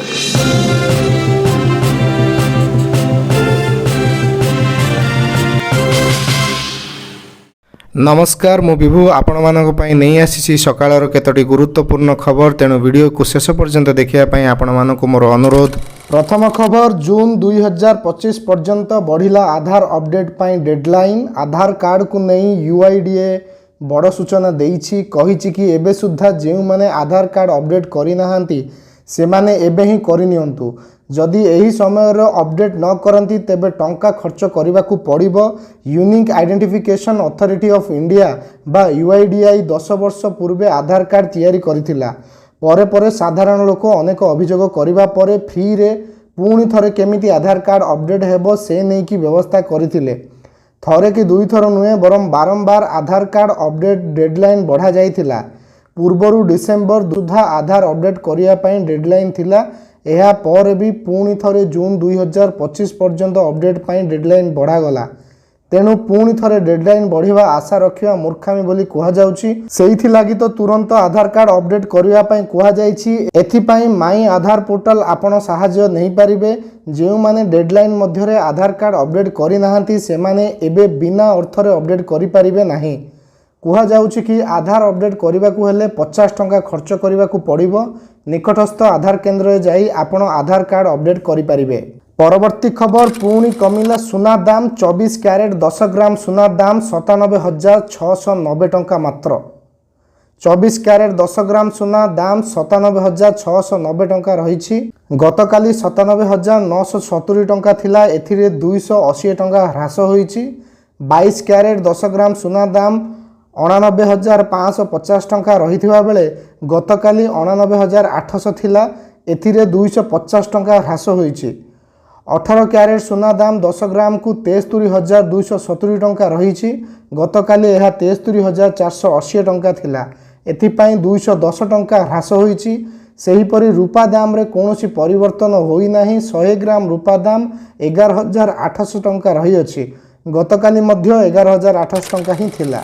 नमस्कार मु विभु आपण मानक पई नहीं आसी सकाळर केतोटी गुरुत्वपूर्ण खबर तेणु वीडियो को शेष पर्यंत देखिया पई आपण मानक मोर अनुरोध। प्रथम खबर जून 2025 पर्यंत बढ़िला आधार अपडेट पई डेडलाइन। आधार कार्ड को नहीं यूआईडीए बड़ सूचना देइछि कहिछि कि एबे सुद्धा जेउ माने आधार कार्ड अपडेट करि नाहांती से माने एबे ही करिनियंतु। जदि एही समय रो अपडेट न करंती तेबे टंका खर्च करने को पड़िबो। Unique identification authority of India बा यूआईडीआई 10 वर्ष पूर्वे आधार कार्ड तैयारी करिथिला। परे परे साधारण लोक अनेक अभियोग करिबा परे फ्री रे पुणी थरे केमिति आधार कार्ड अपडेट हेबो से नै कि व्यवस्था करिथिले। थरे कि दुई थर नुहे बरम बारंबार आधार कार्ड अपडेट डेडलाइन बढ़ा जाइथिला। पूर्वरु डिसेंबर सुधा आधार अपडेट करिया पई डेडलाइन थिला। एहा पर भी पुणी थरे जून 2025 पर्यंत अपडेट पाई डेडलाइन बढ़ा गला। तेणु पुणी थरे डेडलाइन बढ़िवा आशा रखिवा मूर्खामी बोली कुहा जाउछि। सेहिथि लागि तो तुरंत आधार कार्ड अपडेट करिया पई कुहा जाइछि। एथि पई माई आधार पोर्टल आपण सहाय्य नहीं पारिबे। जेउ माने डेडलाइन मध्यरे आधार कार्ड अपडेट करि नाहांती से माने एबे बिना अर्थरे अपडेट करि पारिबे नाही। कुहा जाउछि कि आधार अपडेट करने को हेले 50 टंका खर्च करने को पड़िबो। निकटस्थ आधार केंद्र जाई आपण आधार कार्ड अपडेट करि पारिबे। परवर्ती खबर पुणी कमिला सुना दाम 24 कैरेट 10 ग्राम सुना दाम 97,690 टंका मात्र। 24 कैरेट 10 ग्राम सुना दाम 97,690 टंका रही। गतकाली 97,970 टंका थिला एथिरे 280 टंका ह्रास होईछि। 22 कैरेट 10 ग्राम सुना दाम 89,550 टंका रही बेले गतकाली 89,800 थिला एथिरे 250 टंका ह्रास होईछि। 18 कैरेट सुना दाम 10 ग्राम को 73,270 टंका रही। गतकाली यह 73,480 टंका थिला एथिपाई 210 टंका ह्रास होईछि। सेहीपरि रूपा दाम रे कौनसी परिवर्तन होई नाही। 100 ग्राम रूपा दाम 11,800 टंका रही अछि। गतकाली मध्य 11,800 टंका ही थिला।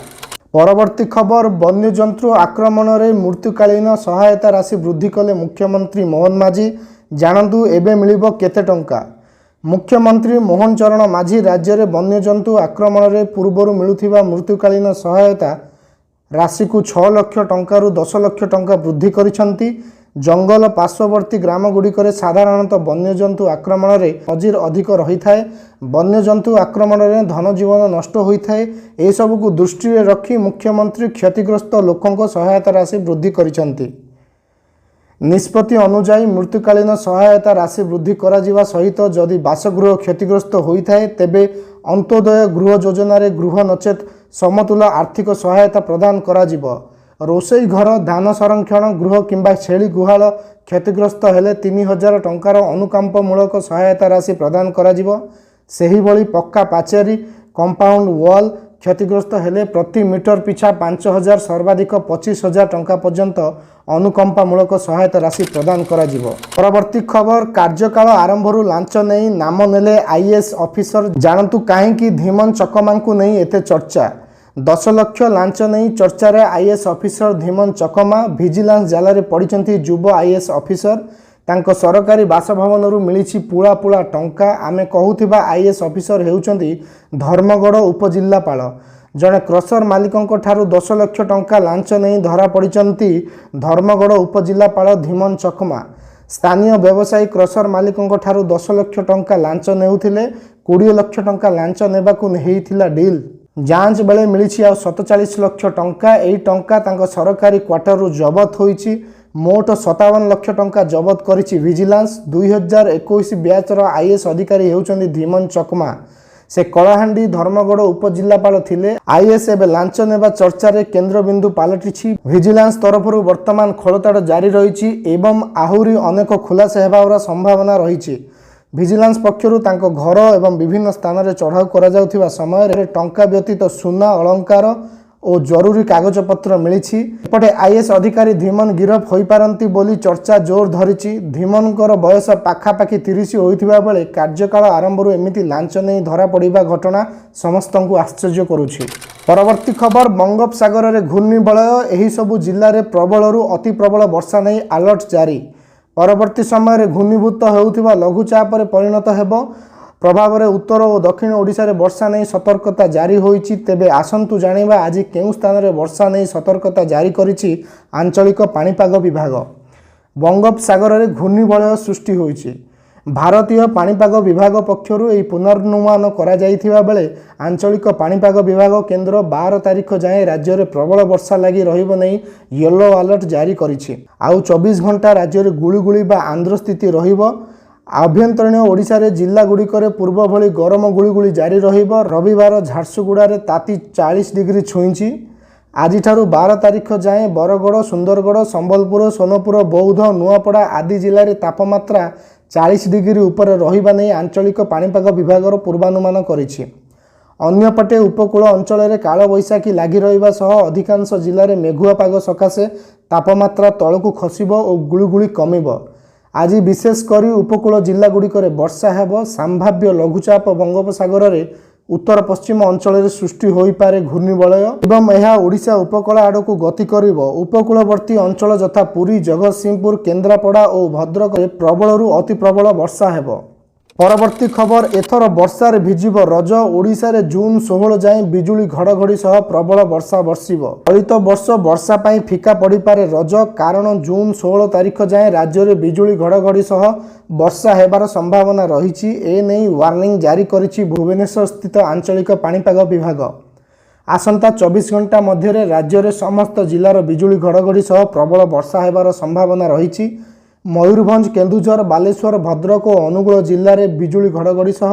परवर्ती खबर वन्यजंतु आक्रमण रे मृत्युकालीन सहायता राशि वृद्धि कले मुख्यमंत्री मोहन माझी। जानतु एबे मिलिबो केते टंका। मुख्यमंत्री मोहन चरण माझी राज्य रे वन्यजंतु आक्रमण रे पूर्वरु मिलुथिबा मृत्युकालीन सहायता राशि को 6 लाख टंका रु 10 लाख टंका वृद्धि करिसंती। जंगल पार्श्ववर्ती ग्राम गुड़िकर साधारणतः वन्यजंतु आक्रमण रे नजीर अधिक रही थाए। वन्यजंतु आक्रमण रे धन जीवन नष्ट होता है। ए सब को दृष्टि रे रखी मुख्यमंत्री क्षतिग्रस्त लोकों सहायता राशि वृद्धि करिसंती। निष्पत्ति अनुसार मृत्युकालीन सहायता राशि वृद्धि करा जिवा सहित जदि बासगृह क्षतिग्रस्त होता है तेबे अंत्योदय गृह योजना रे गृह नचेत समतुल आर्थिक सहायता प्रदान करा जिवो। रोषेई घर धान संरक्षण गृह किंबा छेली गुहाल क्षतिग्रस्त हेले 3,000 टंकार अनुकंपमूलक सहायता राशि प्रदान करा जिवो। सेही भली पक्का पाचेरी कंपाउंड वॉल क्षतिग्रस्त हेले प्रति मीटर पिछा 5,000 सर्वाधिक 25,000 टंका पर्यंत अनुकंपामूलक सहायता राशि प्रदान करा जिवो। परवर्ती खबर कार्यकाल आरंभरू लांच नहीं नाम नेले आईएएस ऑफिसर। जानतु काहेकि धीमन चकमा को नहीं एते चर्चा। 10 लाख लांच नहीं चर्चा रे आईएएस ऑफिसर धीमन चकमा विजिलेंस जाला रे पड़िचंती युव आईएएस ऑफिसर। तांको सरकारी बासभवन रु मिलिछि पुला पुला टंका। आमे कहूथिबा आईएएस ऑफिसर हेउचंती धर्मगढ़ उपजिल्लापाल। जड़े क्रसर मालिकों ठारू 10 लाख टंका लांच नहीं धरा पड़िचंती धर्मगढ़ उपजिल्लापाल धीमन चकमा। स्थानीय व्यवसायी क्रसर मालिकों ठारू 10 लाख टंका लांच नेउथिले। 20 लाख टंका लांच नेबाकू हेइथिला डील। जांच बेले मिलिछि आ 47 लाख टंका। एई टंका तांको सरकारी क्वार्टर रु जबत होईछि। मोट 57 लाख टंका जबत करिछि विजिलेंस। 2021 बैच रो आईएएस अधिकारी हेउचंदी धीमन चकमा। से कलाहांडी धर्मगढ़ उपजिल्लापाल थिले। आईएएस एबे लांच नेबा चर्चा रे केंद्र बिंदु पालटिछि। विजिलेंस तरफरु वर्तमान खोलताड़ जारी रहिछि एवं आहुरी अनेक खुलासा हेबार संभावना रहिछि। विजिलेंस पक्षरु तांको घर एवं विभिन्न स्थान रे चढ़ाऊ करा जाउथिबा समय रे टंका व्यतीत सुना अलंकार और जरूरी कागजपत्र मिली। एपटे आईएएस अधिकारी धीमन गिरफ हो पारती बोली चर्चा जोर धरी। धीमनकर बयस पाखापाखि 30 होइथिबा बेले कार्यकाल आरंभरू एमिति लांच नहीं धरा पड़िबा घटना समस्त को आश्चर्य करुछि। परवर्ती खबर बंगोपसागर रे घूर्णिबलय एही सबु जिल्ला रे प्रबलरू अति प्रबल वर्षा नहीं अलर्ट जारी। परवर्ती समय घूर्णीभूत होउथिबा लघुचाप परिणत हेब। प्रभाव में उत्तर और दक्षिण ओडिशा रे वर्षा नहीं सतर्कता जारी होईछि। तेबे आसंतु जानिबा आज केउ स्थान रे वर्षा नहीं सतर्कता जारी करिछि आंचलिक पाणीपाग विभाग। बंगोपसागर रे घूर्णिवलय सृष्टि होईछि। भारतीय पाणीपाग विभाग पक्षरु एही पुनर्नुमान करा जाइथिबा बेले आंचलिक पाणीपाग विभाग केन्द्र 12 तारिख जाए राज्य में प्रबल वर्षा लगी रहिबो नहीं येलो अलर्ट जारी करिछि। आउ 24 घंटा राज्य में गुळुगुळी बा आंध्र स्थिति रहिबो। आभ्यंतरीण ओडिशा रे जिल्ला गुड़िकर पूर्व भली गरम गुळुगुळी जारी रहिबो। रविवार झारसुगुड़ा रे ताती 40 डिग्री छुईंछि। आज 12 तारिख जाए बरगड़, सुंदरगढ़, संबलपुर, सोनपुर, बौद्ध, नुआपड़ा आदि जिले में तापमात्रा 40 डिग्री उपर रहिबा नहीं आंचलिक पाणीपाग विभाग पूर्वानुमान करिछि। अन्यपटे उपकूल अंचल में काल बैशाखी लगी रहिबा सह अधिकांश जिले में मेघुआ पाग सकाशे तापमात्रा तलकू खसिबो और गुळुगुळी कमिबो। आज विशेषकर उपकूल जिला गुड़िकर वर्षा हेब। संभाव्य लघुचाप बंगोपसागर रे उत्तर पश्चिम अंचल में सृष्टि हो पारे घूर्णिवलय एवं यह ओडिशा उपकूल आड़क गति करिबो। उपकूलवर्ती अंचल यथा पुरी, जगतसिंहपुर, केन्द्रापड़ा और भद्रक में प्रबल अति प्रबल वर्षा हेब। परवर्ती खबर एथर वर्षार भिजिब रज। ओडिशा रे जून 16 जाए बिजुली घड़घड़ी सह प्रबल वर्षा बरसिब। चलित वर्ष वर्षा पाई फीका पड़ी पारे रज, कारण जून 16 तारिख जाए राज्य में बिजुली घड़घड़ी सह वर्षा हेबार संभावना रही। ए नहीं वार्निंग जारी करिछि भुवनेश्वर स्थित आंचलिक पाणीपाग विभाग। आसंता 24 घंटा मध्य राज्य में समस्त जिलार बिजुली घड़घड़ी सह प्रबल वर्षा हेबार संभावना रही। मयूरभंज, केन्दुझर, बालेश्वर, भद्रक और अनुगुल जिले में बिजुली घड़घड़ी सह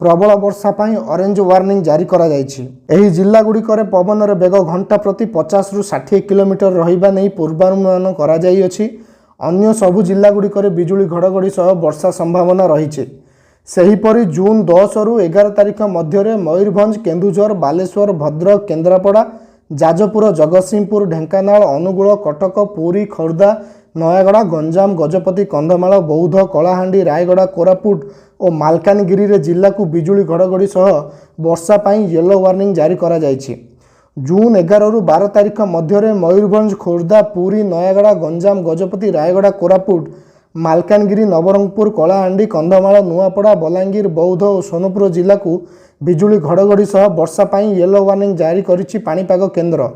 प्रबल वर्षा पाई ऑरेंज वार्निंग जारी करा जायछि। एही जिला गुड़िकर पवन रे बेग घंटा प्रति 50 रु 60 किलोमीटर रहिबा नहीं पूर्वानुमान करा जायछि। अन्य सबु जिला गुड़िकर बिजुली घड़घड़ी सह वर्षा संभावना रही। सेहीपरि जून 10 रु 11 तारिख मध्य मयूरभंज, केन्दुझर, बालेश्वर, भद्रक, केन्द्रापड़ा, जाजपुर, जगतसिंहपुर, ढेंकानाल, अनुगुल, कटक, पुरी, खोर्धा, नयागड़ा, गंजाम, गजपति, कंधमाल, बौद्ध, कलाहांडी, रायगड़ा, कोरापुट और मालकानगिरी रे जिला को बिजुली घड़घड़ी सह वर्षा पाई येलो वार्निंग जारी करा जायछि। जून 11 रु 12 तारिख मध्य मयूरभंज, खोर्धा, पुरी, नयागड़ा, गंजाम, गजपति, रायगड़ा, कोरापुट, मालकानगिरी, नवरंगपुर, कलाहांडी, कंधमाल, नुआपड़ा, बलांगीर, बौद्ध और सोनपुर जिला को बिजुली घड़घड़ी सह वर्षा पाई येलो वार्निंग जारी करिछि पाणीपाग केन्द्र।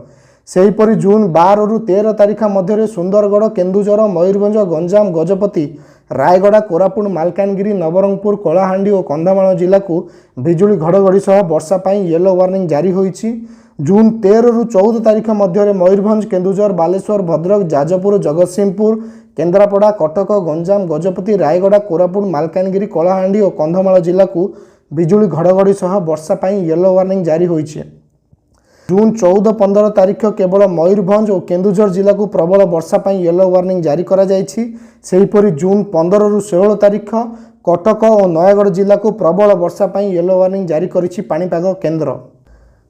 सेहीपरि जून 12 रु 13 तारिख मध्य सुंदरगढ़, केन्दुझर, मयूरभंज, गंजाम, गजपति, रायगड़ा, कोरापुट, मालकानगिरी, नवरंगपुर, कलाहांडी और कंधमाल जिला को बिजुली घड़घड़ी सह वर्षा पाई येलो वार्निंग जारी होईछि। जून 13 रु 14 तारिख मध्य मयूरभंज, केन्दुझर, बालेश्वर, भद्रक, जाजपुर, जगतसिंहपुर, केन्द्रापड़ा, कटक, गंजाम, गजपति, रायगड़ा, कोरापुट, मालकानगिरी, कलाहांडी और कंधमाल जिला को बिजुली घड़घड़ी सह वर्षा पाई येलो वार्निंग जारी होईछि। जून 14-15 तारिख केवल मयूरभंज और केन्दुझर जिला को प्रबल वर्षा पाई येलो वार्निंग जारी करा जायछि। सेहीपरि जून 15 रु 16 तारिख कटक और नयागढ़ जिला को प्रबल वर्षा पाई येलो वार्निंग जारी करिछि पाणीपाग केन्द्र।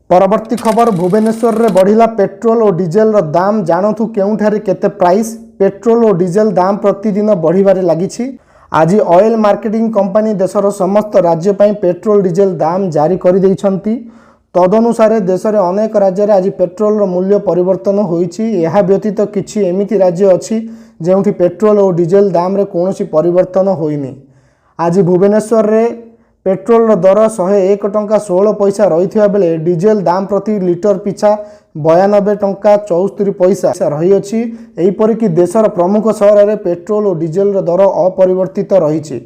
परवर्ती खबर भुवनेश्वर रे बढ़िला पेट्रोल और डीजेल रो दाम। जानथु केउठारे केते प्राइस। पेट्रोल और डीजेल दाम प्रतिदिन बढ़िबारे लागिछि। आज ऑयल मार्केटिंग कंपनी देशर समस्त राज्य पाई पेट्रोल डीजेल दाम जारी करि दैछंती। तदनुसार देश में अनेक राज्य में आज पेट्रोल मूल्य परिवर्तन होईछि। यह व्यतीत किछि एमिति राज्य अछि जेउठी पेट्रोल और डीजेल दाम रे कोनोसी परिवर्तन होइनी। आज भुवनेश्वर रे पेट्रोल दर 101 टंका 16 पैसा रही बेले डीजेल दाम प्रति लिटर पिछा 92 टंका 74 पैसा रही अछि। एहीपरि कि देशर प्रमुख सहर में पेट्रोल और डीजेल दर अपरिवर्तित रही।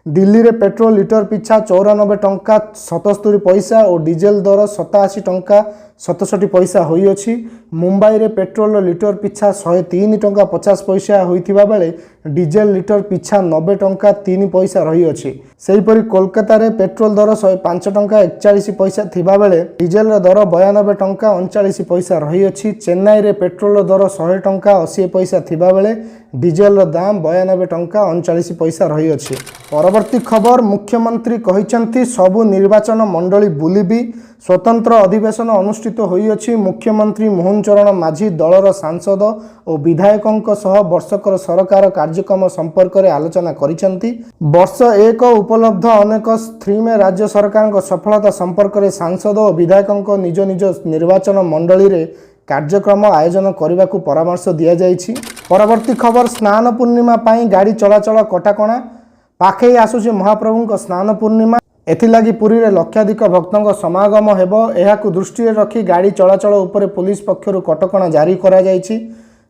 दिल्ली रे पेट्रोल लिटर पिछा 94 टंका 77 पैसा और डीजेल दर 87 टंका 67 पैसा होई अछि। मुंबई रे पेट्रोल लिटर पिछा 103 टंका 50 पैसा होइथिबा बेले डीजेल लिटर पिछा 90 टंका 3 पैसा रही अछि। सेहीपरि कोलकाता रे पेट्रोल दर 105 टंका 41 पैसा थिबा बेले डीजेल दर 92 टंका 39 पैसा रही अछि। चेन्नई रे पेट्रोल दर 100 टंका 80 पैसा थिबा बेले डीजेल दाम 92 टंका 39 पैसा रही अछि। परवर्ती खबर मुख्यमंत्री कहिसंती सबु निर्वाचन मंडली बुलिबी। स्वतंत्र अधिवेशन अनुष्ठित होइअछि। मुख्यमंत्री मोहन चरण माझी दलर सांसद और विधायकों सह वर्षकर सरकार कार्यक्रम संपर्क में आलोचना करिसंती। वर्ष 1 उपलब्ध अनेक स्ट्रीम राज्य सरकार सफलता संपर्क में सांसद और विधायकों निज निज निर्वाचन मंडली रे कार्यक्रम आयोजन करने को परामर्श दि जाइछि। परवर्ती खबर स्नान पूर्णिमा पाई गाड़ी चलाचल कटाकणा पाखे आसुची महाप्रभु स्नान पूर्णिमा एथिलागी पुरी रे लक्षाधिक भक्तों समागम हेबो। एहाकु दृष्टि रखी गाड़ी चलाचल उपरे पुलिस पक्षरु कटकणा जारी करा जायछि।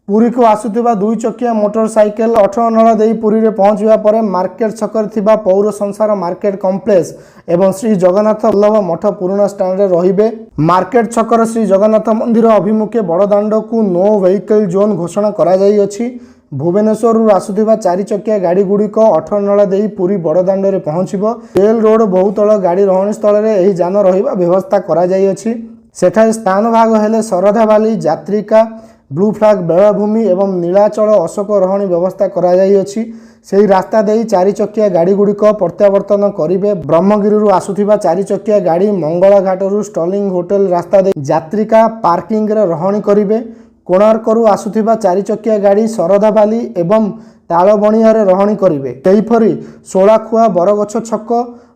पुरी को आसुथिबा दुई चकिया मोटरसाइकेल 18 नला देई पुरी रे पहुंचवा परे मार्केट छकर थिबा पौर संसार मार्केट कॉम्प्लेक्स एवं श्री जगन्नाथ वल्लभ मठ पुराना स्टैंड रे रहिबे। मार्केट छकर श्री जगन्नाथ मंदिर अभिमुखे बड़दाण्ड को नो व्हीकल जोन घोषणा करा जाई अछि। भुवनेश्वर आसुथिबा 4 चकिया गाड़ी गुड़िक 18 नला देई पुरी बड़दाण्ड रे पहुंचबो। रेल रोड बहुतल गाड़ी रहणी स्थल रे एही जान रहिबा व्यवस्था करा जाई अछि। सेठारे स्थान भाग हेले शरधा वाली यात्रिका ब्लू फ्लैग बेलाभूमि एवं नीलाचल अशोक रहणी व्यवस्था करा जाई अछि। सेही रास्ता देई 4 चकिया गाड़ी गुड़िक प्रत्यावर्तन करिवे। ब्रह्मगिरी आसुथिबा 4 चकिया गाड़ी मंगला घाटरू स्टॉलिंग होटल रास्ता देई यात्रिका पार्किंग रे रहणी करिवे। कोणार्करू आसुथिबा 4 चकिया गाड़ी शरधा वाली एवं तालबणिया रे रहणी करिवे। सेहीपरि सोलाखुआ बरगछ छक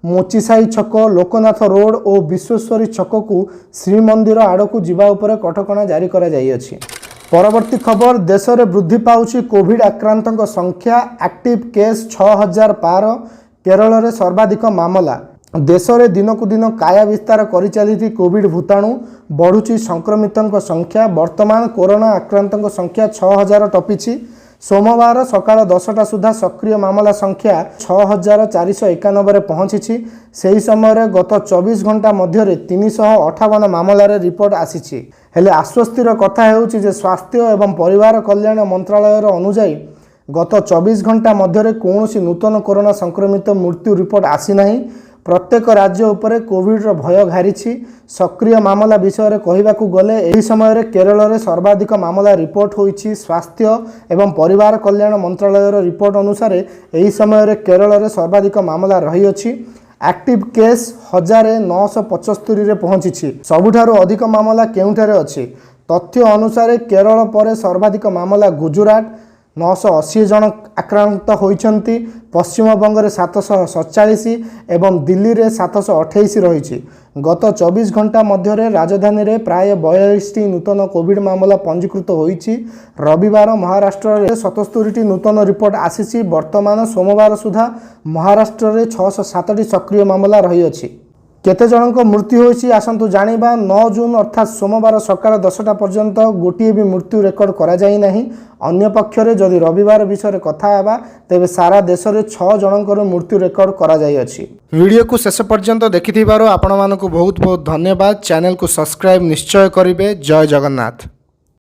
मोचीसाई छक लोकनाथ रोड और विश्वेश्वरी छक को श्रीमंदिर आड़कू जीवा उपरे कटकणा जारी करा जाई अछि। परवर्ती खबर देश में वृद्धि पाउछि कोविड आक्रांतों संख्या एक्टिव केस 6000 पार। केरल में सर्वाधिक मामला। देश में दिनक दिन काया विस्तार करि चलिथि कोविड भूताणु बढ़ुची संक्रमितों संख्या। वर्तमान कोरोना आक्रांतों संख्या 6000 टपिछि। सोमवार सकाळ 10टा सुधा सक्रिय मामला संख्या 6491 पहुंची। सही समय गत 24 घंटा मध्य 358 मामलार रिपोर्ट आसी। हेले आश्वस्तिर कथा हेउछि जे स्वास्थ्य एवं परिवार कल्याण मंत्रालय अनुसार गत 24 घंटा मध्य कौनसी नूतन कोरोना संक्रमित मृत्यु रिपोर्ट आसी नाही। प्रत्येक राज्य उपरे कोविड रो भय घारिछि। सक्रिय मामला विषय कहबाकू गले एही समय केरल में सर्वाधिक मामला रिपोर्ट होइछि। स्वास्थ्य एवं परिवार कल्याण मंत्रालय रिपोर्ट अनुसार एही समय केरल में सर्वाधिक मामला रही अछि। एक्टिव केस 1975 रे पहुंची। सबुठारु अधिक मामला केउठारे अछि? तथ्य अनुसार केरल पर सर्वाधिक मामला गुजरात 980 जन आक्रांत होइछन्ति। पश्चिम बंग में 747 एवं दिल्ली में 728 रही। गत 24 घंटा मध्य राजधानी में प्राय 42 नूतन कोविड मामला पंजीकृत होइछि। रविवार महाराष्ट्र में 77 नूतन रिपोर्ट आसी। वर्तमान सोमवार सुधा महाराष्ट्र में 607 सक्रिय मामला रही अछि। केते जनक मृत्यु होइछि आसंतु जानिबा। 9 जून अर्थात सोमवार सकाळ 10टा पर्यंत गोटे भी मृत्यु रेकर्ड करा जाई नाही। अन्य पक्षरे जदि रविवार विषय कथा हेबा तेबे सारा देश में 6 जनकर मृत्यु रेकर्ड करा जाई अछि। वीडियो को शेष पर्यंत देखिथिबारो आपण मानकु बहुत बहुत धन्यवाद। चैनल को सब्सक्राइब निश्चय करिवे। जय जगन्नाथ।